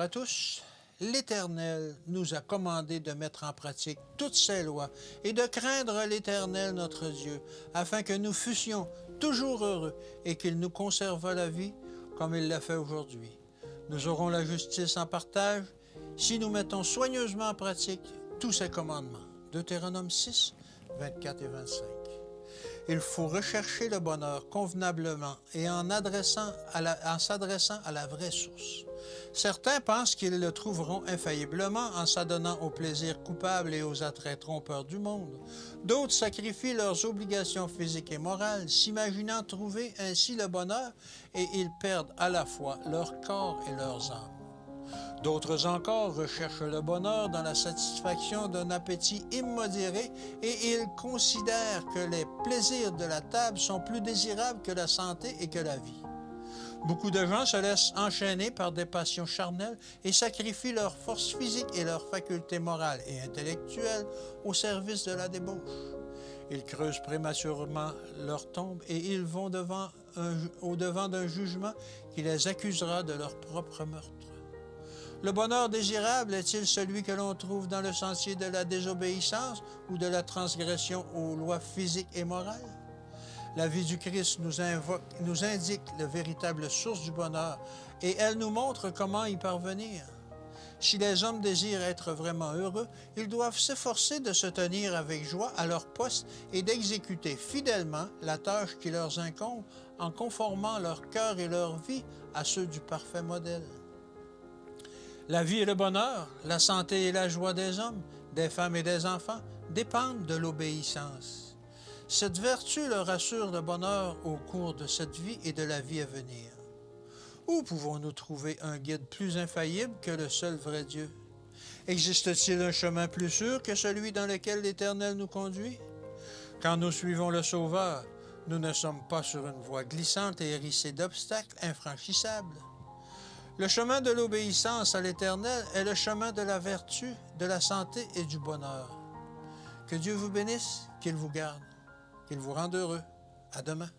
à tous. L'Éternel nous a commandé de mettre en pratique toutes ses lois et de craindre l'Éternel notre Dieu, afin que nous fussions toujours heureux et qu'il nous conservât la vie comme il l'a fait aujourd'hui. Nous aurons la justice en partage si nous mettons soigneusement en pratique tous ses commandements. Deutéronome 6, 24 et 25. Il faut rechercher le bonheur convenablement et en s'adressant à la vraie source. Certains pensent qu'ils le trouveront infailliblement en s'adonnant aux plaisirs coupables et aux attraits trompeurs du monde. D'autres sacrifient leurs obligations physiques et morales, s'imaginant trouver ainsi le bonheur, et ils perdent à la fois leur corps et leurs âmes. D'autres encore recherchent le bonheur dans la satisfaction d'un appétit immodéré et ils considèrent que les plaisirs de la table sont plus désirables que la santé et que la vie. Beaucoup de gens se laissent enchaîner par des passions charnelles et sacrifient leur force physique et leurs facultés morales et intellectuelles au service de la débauche. Ils creusent prématurément leur tombe et ils vont au-devant d'un jugement qui les accusera de leur propre meurtre. Le bonheur désirable est-il celui que l'on trouve dans le sentier de la désobéissance ou de la transgression aux lois physiques et morales? La vie du Christ nous indique la véritable source du bonheur et elle nous montre comment y parvenir. Si les hommes désirent être vraiment heureux, ils doivent s'efforcer de se tenir avec joie à leur poste et d'exécuter fidèlement la tâche qui leur incombe en conformant leur cœur et leur vie à ceux du parfait modèle. La vie et le bonheur, la santé et la joie des hommes, des femmes et des enfants dépendent de l'obéissance. Cette vertu leur assure le bonheur au cours de cette vie et de la vie à venir. Où pouvons-nous trouver un guide plus infaillible que le seul vrai Dieu? Existe-t-il un chemin plus sûr que celui dans lequel l'Éternel nous conduit? Quand nous suivons le Sauveur, nous ne sommes pas sur une voie glissante et hérissée d'obstacles infranchissables. Le chemin de l'obéissance à l'Éternel est le chemin de la vertu, de la santé et du bonheur. Que Dieu vous bénisse, qu'il vous garde, qu'il vous rende heureux. À demain.